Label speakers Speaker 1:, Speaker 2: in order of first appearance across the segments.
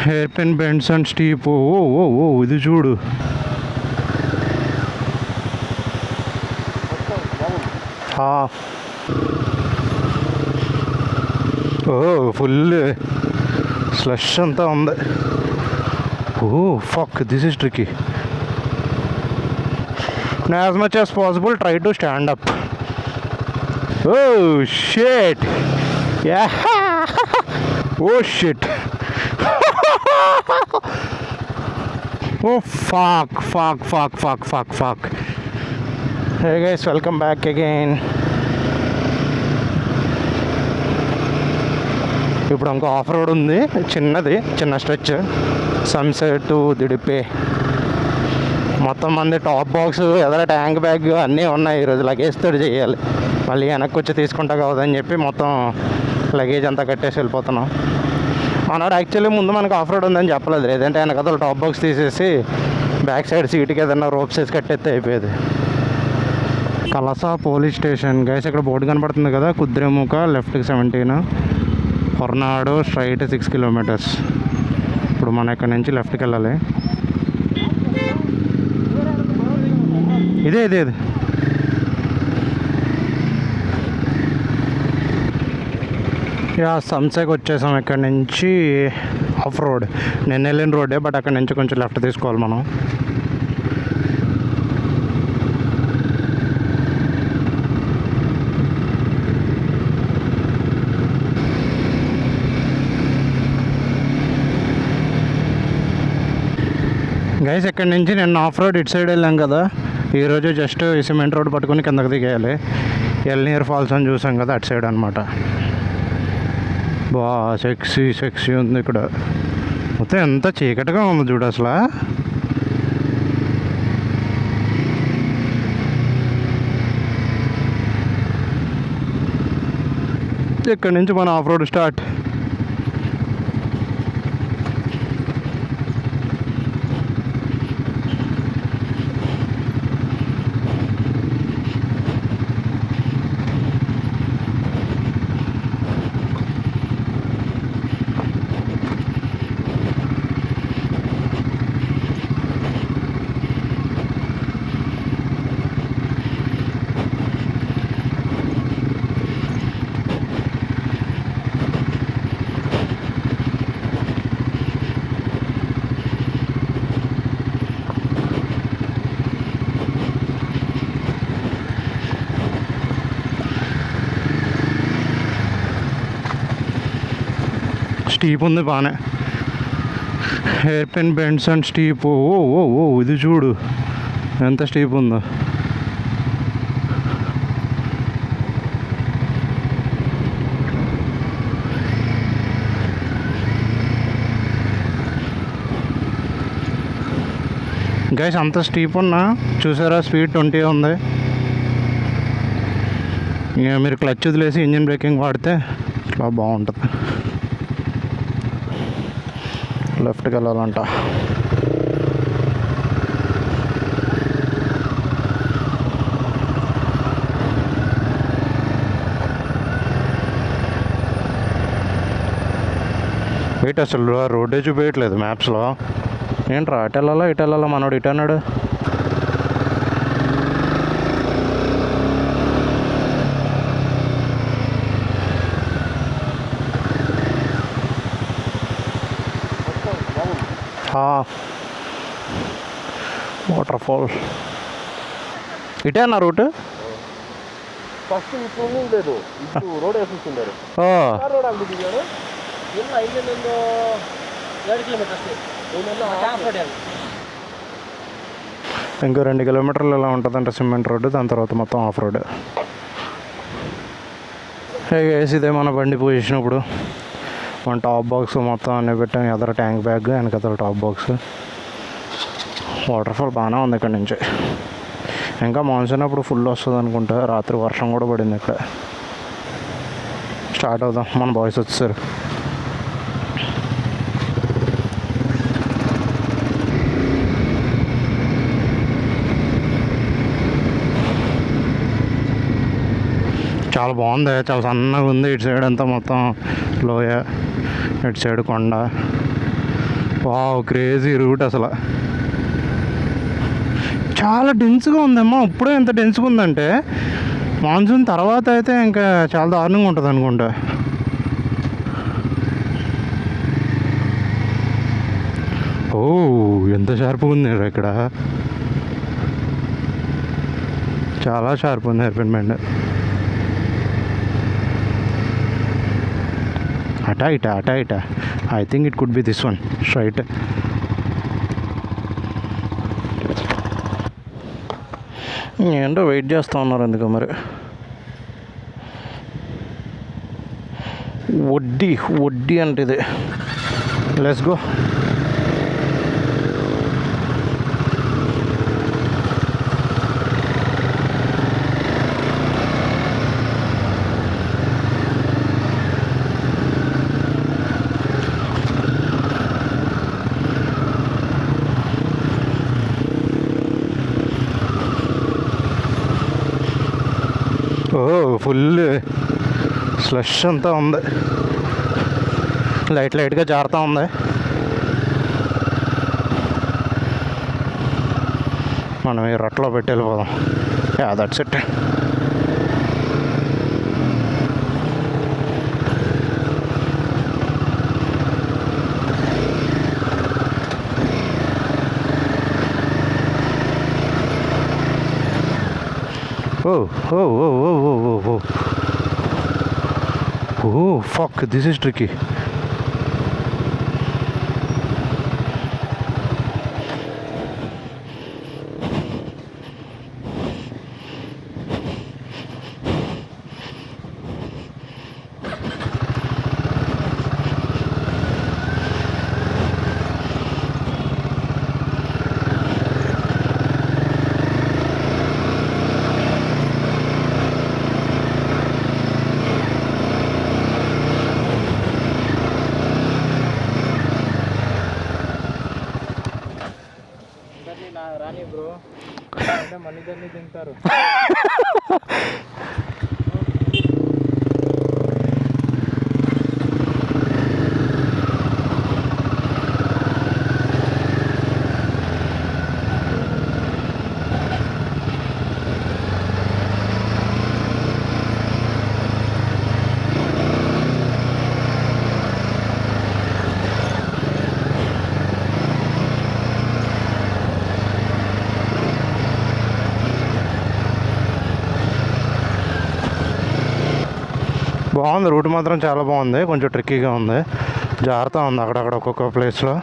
Speaker 1: Hair pin bends and steep. Oh oh oh ఇది చూడు. Oh full slush అంతా ఉంది. Oh fuck, this is tricky. As much as possible try to stand up. Oh shit, yeah, oh shit, oh fuck fuck fuck fuck fuck fuck. Hey guys, welcome back again. ఇప్పుడు ఇంకో of road ఉంది, చిన్న stretch, sunset to దిడిపే. మొత్తం మంది top box, ఎదర tank bag అన్నీ ఉన్నాయి. ఈరోజు లగేజ్ తోటి చేయాలి. మళ్ళీ వెనక్కి వచ్చి తీసుకుంటా కావద్దని చెప్పి మొత్తం లగేజ్ అంతా కట్టేసి వెళ్ళిపోతున్నాం. ఆనాడు యాక్చువల్లీ ముందు మనకు ఆఫ్ రోడ్ ఉందని చెప్పలేదు. లేదంటే వెనకతలు టాప్ బాక్స్ తీసేసి బ్యాక్ సైడ్ సీట్కి ఏదైనా రోప్స్ వేసి కట్టేస్తే అయిపోయేది. కలసా పోలీస్ స్టేషన్ గైస్. ఇక్కడ బోర్డు కనపడుతుంది కదా, కుద్రేముఖ లెఫ్ట్కి 17, హొర్నాడు స్ట్రైట్ 6 కిలోమీటర్స్. ఇప్పుడు మనం ఇక్కడ నుంచి లెఫ్ట్కి వెళ్ళాలి. ఇదే యా, సంసేకి వచ్చేసాం. ఇక్కడ నుంచి ఆఫ్ రోడ్. నేను వెళ్ళిన రోడ్డే, బట్ అక్కడ నుంచి కొంచెం లెఫ్ట్ తీసుకోవాలి మనం. గైస్, ఇక్కడ నుంచి నేను ఆఫ్ రోడ్ ఇటు సైడ్ వెళ్ళాం కదా, ఈరోజు జస్ట్ ఈ సిమెంట్ రోడ్ పట్టుకుని కిందకి దిగేయాలి. ఎల్నీర్ ఫాల్స్ అని చూసాం కదా, అటు సైడ్ అనమాట. బా సెక్సీ ఉంది ఇక్కడ. మొత్తం ఎంత చీకటిగా ఉంది చూడు అసలు. ఇక్కడ నుంచి మన ఆఫ్ రోడ్ స్టార్ట్. స్టీప్ ఉంది బాగానే. Hairpin bends and steep. Oh oh oh ఇది చూడు ఎంత స్టీప్ ఉందో. గైస్, అంత స్టీప్ ఉన్నా చూసారా, స్పీడ్ 20 ఉంది. ఇక మీరు క్లచ్ వదిలేసి ఇంజిన్ బ్రేకింగ్ వాడితే ఇట్లా బాగుంటుంది. లెఫ్ట్కి వెళ్ళాలంట. వెయిట్, అసలు రోడ్డే చూపించట్లేదు మ్యాప్స్లో. ఏంట్రా అటు వెళ్ళాలా మనోడు ఇటు అన్నాడు. వాటర్ ఫాల్ ఇటే అన్న రూట్.
Speaker 2: ఫస్ట్ లేదు, ఇప్పుడు రోడ్ వేసుకుంటారు. రోడ్ అందుకున్నాడు ಇಲ್ಲ 2 కిలోమీటర్స్.
Speaker 1: ఇంకో 2 కిలోమీటర్లు ఇలా ఉంటుందంట సిమెంట్ రోడ్డు. దాని తర్వాత మొత్తం ఆఫ్ రోడ్. ఇదే మన బండి పొజిషన్. ఇప్పుడు మన టాప్ బాక్స్ మొత్తం అన్నీ పెట్టాం. ఎదర ట్యాంక్ బ్యాగ్, వెనకదర టాప్ బాక్స్. వాటర్ ఫాల్ బాగానే ఉంది ఇక్కడ నుంచి. ఇంకా మాన్సూన్ అప్పుడు ఫుల్ వస్తుంది అనుకుంటా. రాత్రి వర్షం కూడా పడింది ఇక్కడ. స్టార్ట్ అవుదాం, మన బాయ్స్ వచ్చేసారు. చాలా బాగుంది, చాలా సన్నగా ఉంది. ఇటు సైడ్ అంతా మొత్తం లోయ, ఇటు సైడ్ కొండ. వావ్, క్రేజీ రూట్ అసలు. చాలా డెన్స్గా ఉందమ్మా. ఇప్పుడే ఎంత డెన్స్గా ఉందంటే మాన్సూన్ తర్వాత అయితే ఇంకా చాలా దారుణంగా ఉంటుంది అనుకుంటా. ఓ, ఎంత షార్ప్గా ఉంది ఇక్కడ. చాలా షార్ప్ ఉంది హెయిర్ పిన్ బెండ్. అటా ఇటా I think it could be this one straight. ఏంటో వెయిట్ చేస్తూ ఉన్నారు ఎందుకు మరి. వడ్డీ అంటే ఇది. Let's go. Oh, full slush అంతా ఉంది. లైట్గా జారుతూ ఉంది. మనం ఈ రొట్టలో పెట్టి వెళ్ళిపోదాం. Yeah, that's it. Oh, fuck, this is tricky.
Speaker 2: రాని బ్రో, మనిద్దరిని తింటారు.
Speaker 1: బాగుంది రూట్ మాత్రం చాలా బాగుంది. కొంచెం ట్రిక్కీగా ఉంది, జారుతూ ఉంది అక్కడక్కడ ఒక్కొక్క ప్లేస్లో.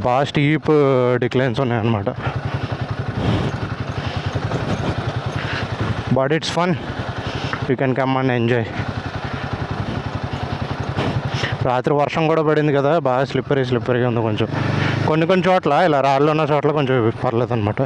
Speaker 1: బాగా స్టీప్ డిక్లైన్స్ ఉన్నాయన్నమాట. But it's fun, you can come and enjoy. రాత్రి వర్షం కూడా పడింది కదా, బాగా స్లిప్పరీగా ఉంది కొంచెం. కొన్ని చోట్ల ఇలా రాళ్ళు ఉన్న చోట్ల కొంచెం పర్లేదు అనమాట.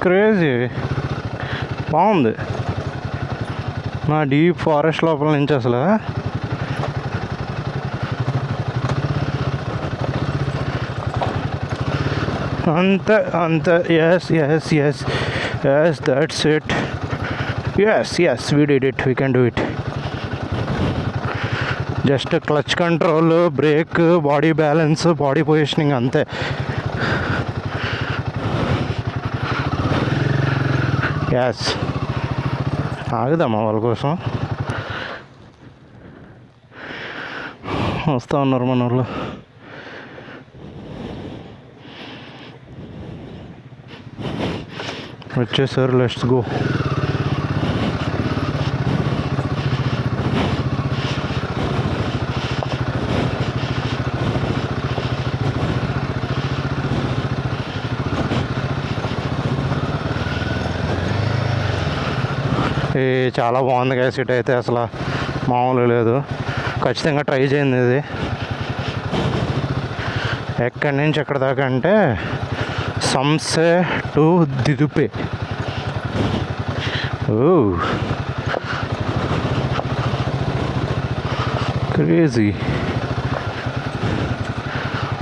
Speaker 1: క్రేజీ బాగుంది. మా డీప్ ఫారెస్ట్ లోపల నుంచి అసలు అంతే. Yes that's it. Yes we did it, we can do it. Just clutch control, brake, body balance, body positioning అంతే. ఎస్, ఆగుదామా వాళ్ళ కోసం. వస్తూ ఉన్నారు మన వాళ్ళు. వచ్చేసారు, లెట్స్ గో. ఈ చాలా బాగుంది కదా సీట్ అయితే అసలు మామూలు లేదు. ఖచ్చితంగా ట్రై చేయండి ఇది. ఎక్కడి నుంచి ఎక్కడి దాకా అంటే సంసే టు దిదుపే. Oh crazy.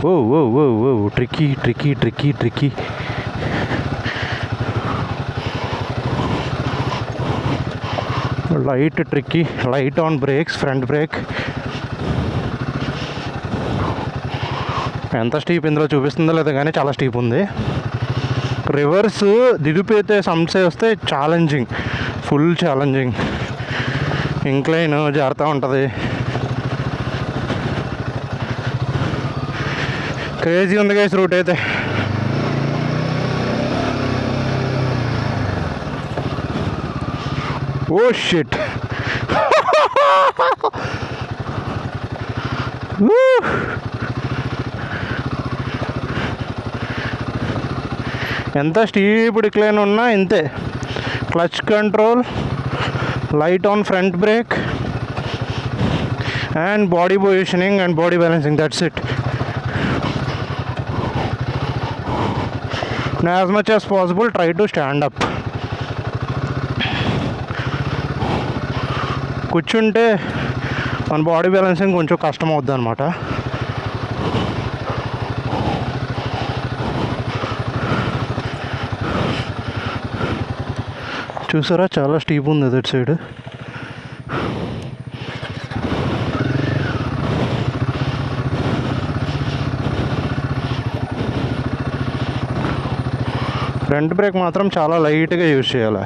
Speaker 1: Oh oh oh oh tricky tricky tricky tricky. Light tricky, light on brakes, front brake. ఎంత స్టీప్ ఇందులో చూపిస్తుందో లేదో కానీ చాలా స్టీప్ ఉంది. రివర్స్ దిగిపోతే సంసే వస్తే ఛాలెంజింగ్, ఫుల్ ఛాలెంజింగ్. ఇంక్లైన్ జారుతూ ఉంటుంది. క్రేజీ ఉంది గైస్ రూట్ అయితే. Oh shit. ఎంత స్టీప్ డిక్లైన్ ఉన్నా ఇంతే. Clutch control, light on front brake and body positioning and body balancing, that's it. As much as possible try to stand up. కూర్చుంటే మన body balancing కొంచెం కష్టం అవుద్ది అనమాట. చూసారా చాలా స్టీప్ ఉంది అదర్ సైడ్. ఫ్రంట్ బ్రేక్ మాత్రం చాలా లైట్గా యూజ్ చేయాలి.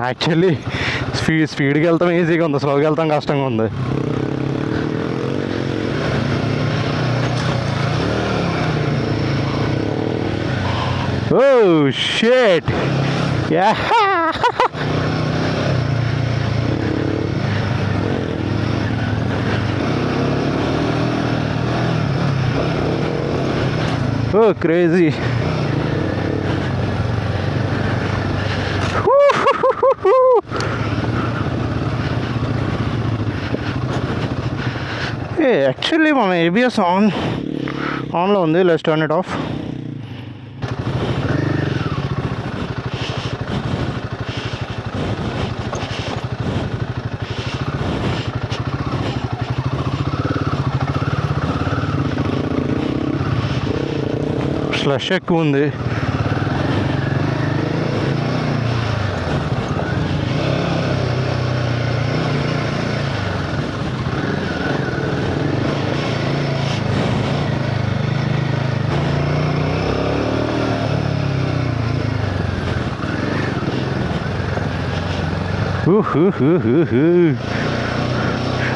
Speaker 1: యాక్చువల్లీ స్పీడ్కి వెళ్తాం ఈజీగా ఉంది, స్లోగా వెళ్తాం కష్టంగా ఉంది. Oh shit. Yeah oh crazy. Actually మన ఏబిఎస్ ఆన్లో ఉంది. Let's turn it off. Slush ఎక్కువ ఉంది.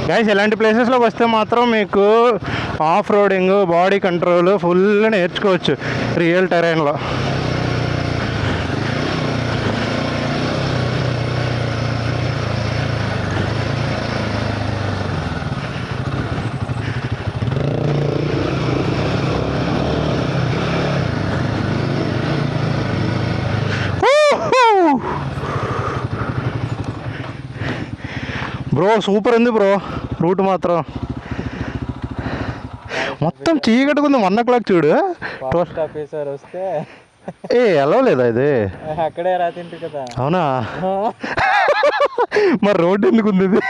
Speaker 1: గైస్ ఇలాంటి ప్లేసెస్లోకి వస్తే మాత్రం మీకు off roading, body control full నేర్చుకోవచ్చు రియల్ టెరైన్లో. బ్రో సూపర్ ఉంది బ్రో రూట్ మాత్రం. మొత్తం చీకటిగా ఉంది. 1 o'clock చూడు.
Speaker 2: ఆఫీసర్ వస్తే
Speaker 1: ఎలా లేదా ఇది?
Speaker 2: అక్కడే రాతింటు కదా.
Speaker 1: అవునా? మరి రోడ్ ఎందుకు ఉంది ఇది?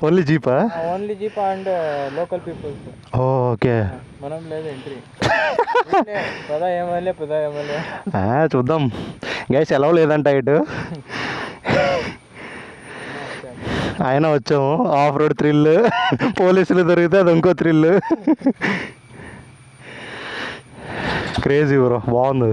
Speaker 1: ఓన్లీ జీపా?
Speaker 2: Only jeep and local peoples.
Speaker 1: Okay.
Speaker 2: మనం లేదు ఎంట్రీ. పదా ఎమ్మెల్యే
Speaker 1: చూద్దాం గైస్. ఎలా లేదంట ఇటు ఆయన వచ్చాము. ఆఫ్ రోడ్ థ్రిల్, పోలీసులు దొరికితే అది ఇంకో థ్రిల్. క్రేజీ బ్రో, బాగుంది.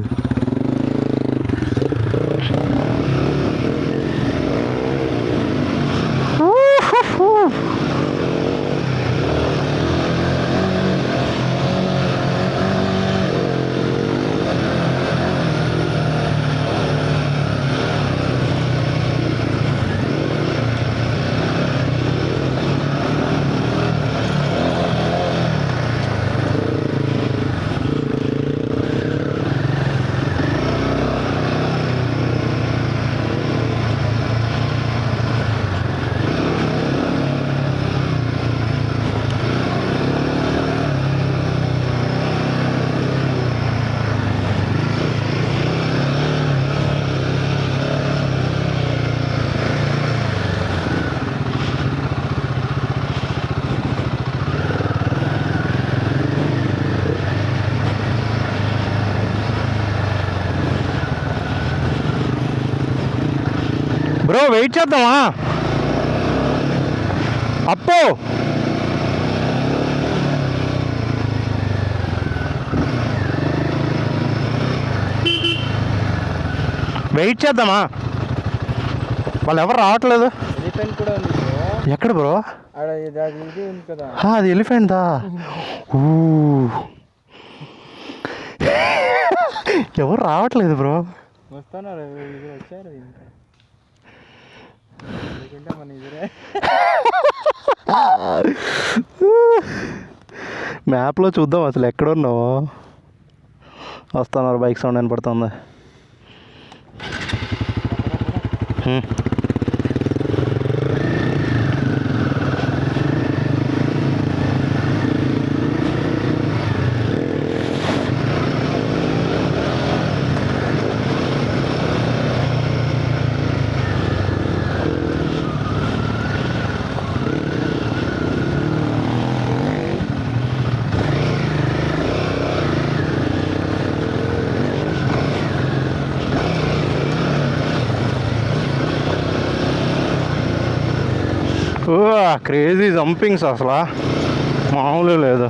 Speaker 1: బ్రో వెయిట్ చేద్దామా? అప్పు వెయిట్ చేద్దామా? వాళ్ళు ఎవరు రావట్లేదు.
Speaker 2: ఎలిఫెంట్ కూడా ఉంది బ్రో.
Speaker 1: ఎక్కడ బ్రో?
Speaker 2: ఆడ అది ఇది ఉంది కదా.
Speaker 1: అది ఎలిఫెంట్దా? ఎవరు రావట్లేదు బ్రో.
Speaker 2: వస్తున్నారు, ఇది వచ్చారు ఇంకా. లేకుంటే మన ఇదిరే.
Speaker 1: మ్యాప్లో చూద్దాం అసలు ఎక్కడున్నావు. వస్తున్నారు, బైక్ సౌండ్ వినపడుతుంది. క్రేజీ జంపింగ్స్ అసలు మామూలు లేదు.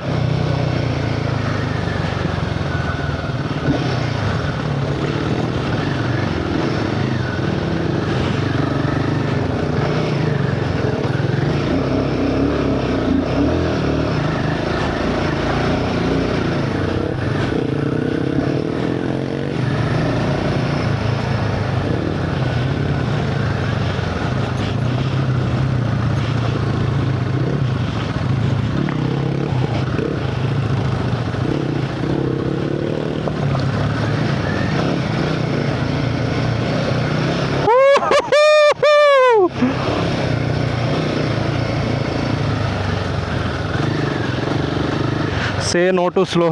Speaker 1: Say no to slow.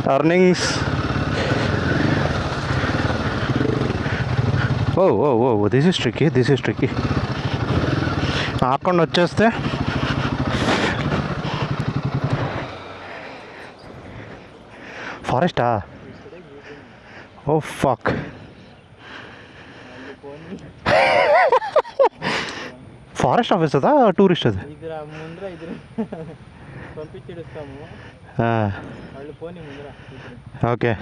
Speaker 1: Turnings. Oh, this is tricky. ఆకుండా వచ్చేస్తే ఫారెస్టా? ఓ ఫక్. ఫారెస్ట్ ఆఫీస్ అదా టూరిస్ట్ అది?
Speaker 2: ఇదిరా ముందర ఇద్దరు పంపించేస్తాము, వాళ్ళు పోనీ ముందర.
Speaker 1: ఓకే.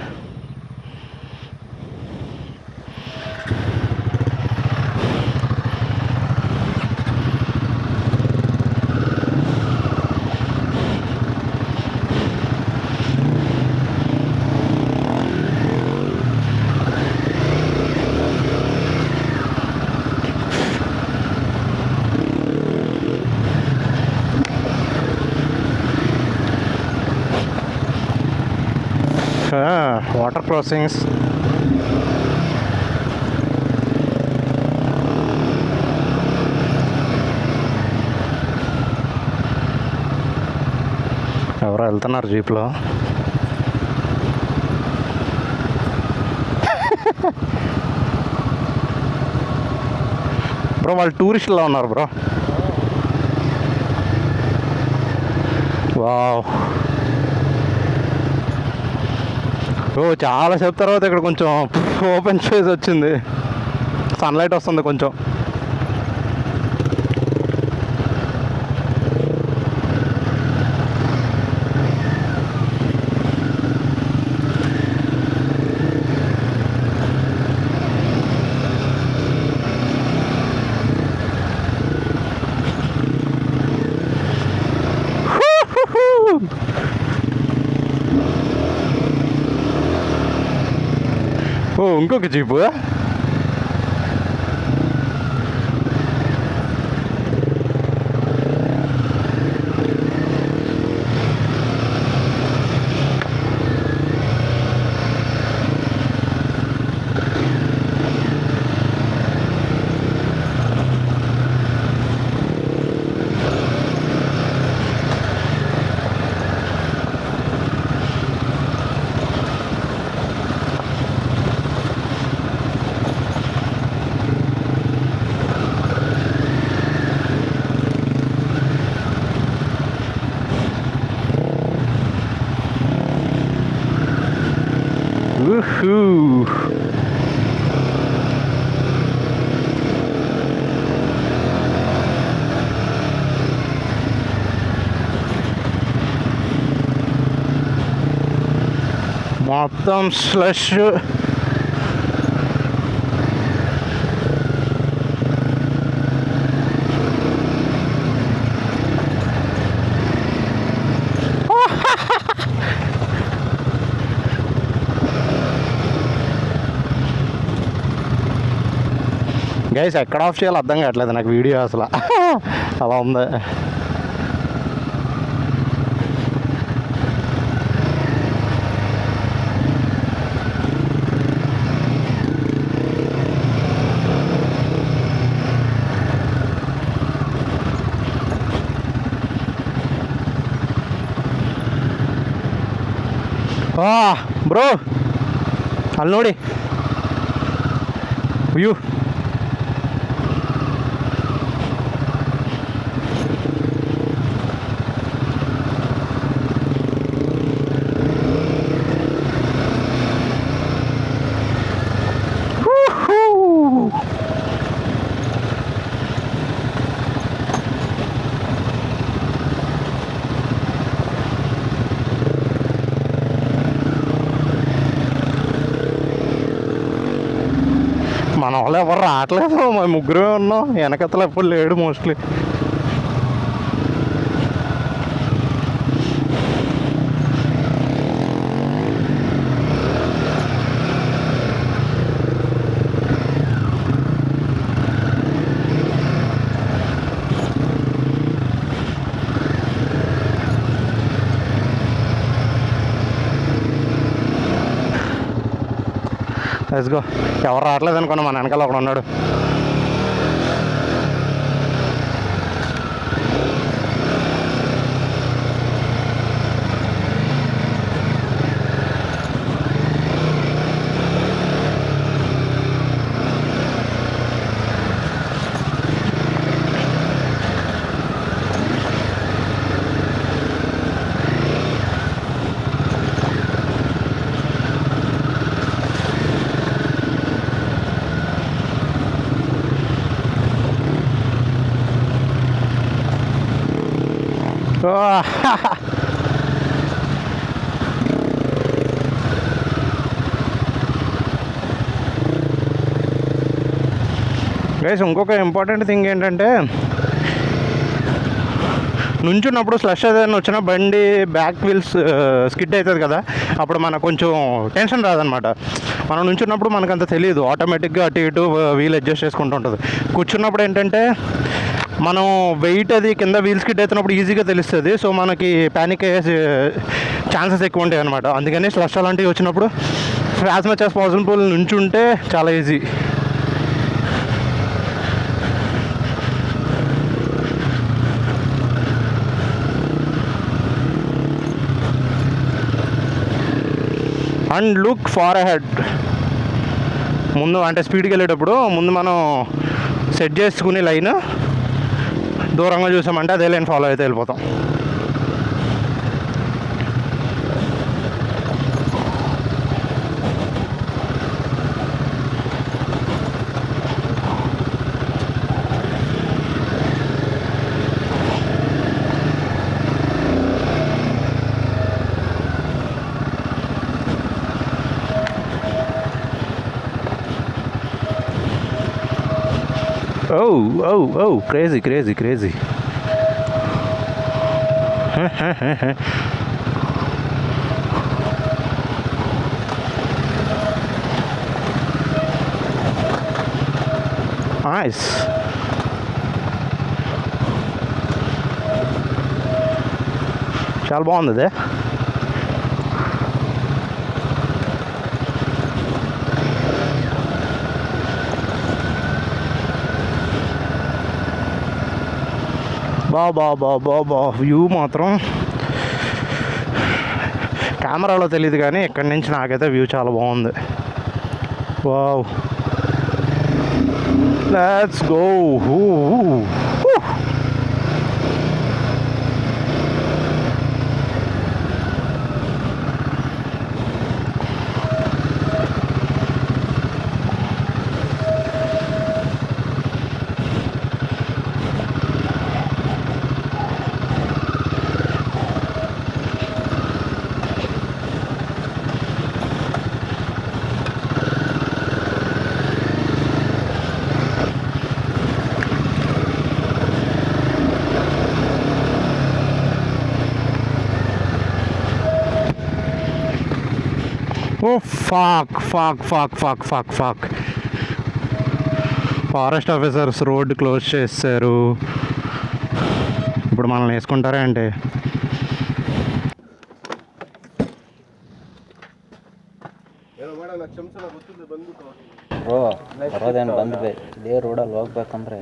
Speaker 1: Water crossings. ఎవరో వెళ్తున్నారు జీప్లో. బ్రో వాళ్ళు టూరిస్టులా ఉన్నారు బ్రో. వావ్. చాలాసేపు తర్వాత ఇక్కడ కొంచెం ఓపెన్ స్పేస్ వచ్చింది, సన్లైట్ వస్తుంది కొంచెం. ఓ ఇంకొక జీపు. మొత్తం స్లష్. గైస్ ఎక్కడ ఆఫ్ చేయాలో అర్థం కావట్లేదు నాకు వీడియో అసలు. అలా ఉంది. ಬ್ರೋ ಅಲ್ಲಿ ನೋಡಿ. ಅಯ್ಯೋ మన వాళ్ళు ఎవరు రావట్లేదు, మా ముగ్గురే ఉన్నాం. వెనకతలు ఎప్పుడు లేడు మోస్ట్లీ. Let's go. ఎవరు రావట్లేదు అనుకున్నా, మన వెనకాల ఒకడు ఉన్నాడు. గైస్ ఇంకొక ఇంపార్టెంట్ థింగ్ ఏంటంటే, నుంచున్నప్పుడు స్లష్ ఏదైనా వచ్చినా బండి బ్యాక్ వీల్స్ స్కిడ్ అవుతుంది కదా, అప్పుడు మనకు కొంచెం టెన్షన్ రాదనమాట. మనం నుంచున్నప్పుడు మనకు అంత తెలియదు, ఆటోమేటిక్గా అటు ఇటు వీల్ అడ్జస్ట్ చేసుకుంటూ ఉంటుంది. కూర్చున్నప్పుడు ఏంటంటే మనం వెయిట్ అది కింద వీల్ స్కిడ్ అవుతున్నప్పుడు ఈజీగా తెలుస్తుంది. సో మనకి ప్యానిక్ అయ్యే ఛాన్సెస్ ఎక్కువ ఉంటాయి అనమాట. అందుకని స్లష్ అలాంటివి వచ్చినప్పుడు యాజ్ మచ్ యాజ్ పాసిబుల్ నుంచుంటే చాలా easy. And look far ahead. ముందు అంటే స్పీడ్కి వెళ్ళేటప్పుడు ముందు మనం సెట్ చేసుకుని లైన్ దూరంగా చూసామంటే అదే లైన్ ఫాలో అయితే వెళ్ళిపోతాం. Oh, crazy. నైస్. చాలా బాగుంది ఇది. బా వ్యూ మాత్రం కెమెరాలో తెలియదు కానీ ఇక్కడి నుంచి నాకైతే వ్యూ చాలా బాగుంది. Wow, let's go. Oh fuck. Forest officers road close చేశారు. ఇప్పుడు మనల్ని వేసుకుంటారా అంటే
Speaker 2: ಬರೋದೇನು ಬಂದ್ವಿ ಇದೇ ರೋಡಲ್ಲಿ ಹೋಗ್ಬೇಕಂದ್ರೆ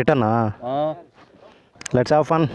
Speaker 1: ರಿಟರ್ನಾ? Let's have fun.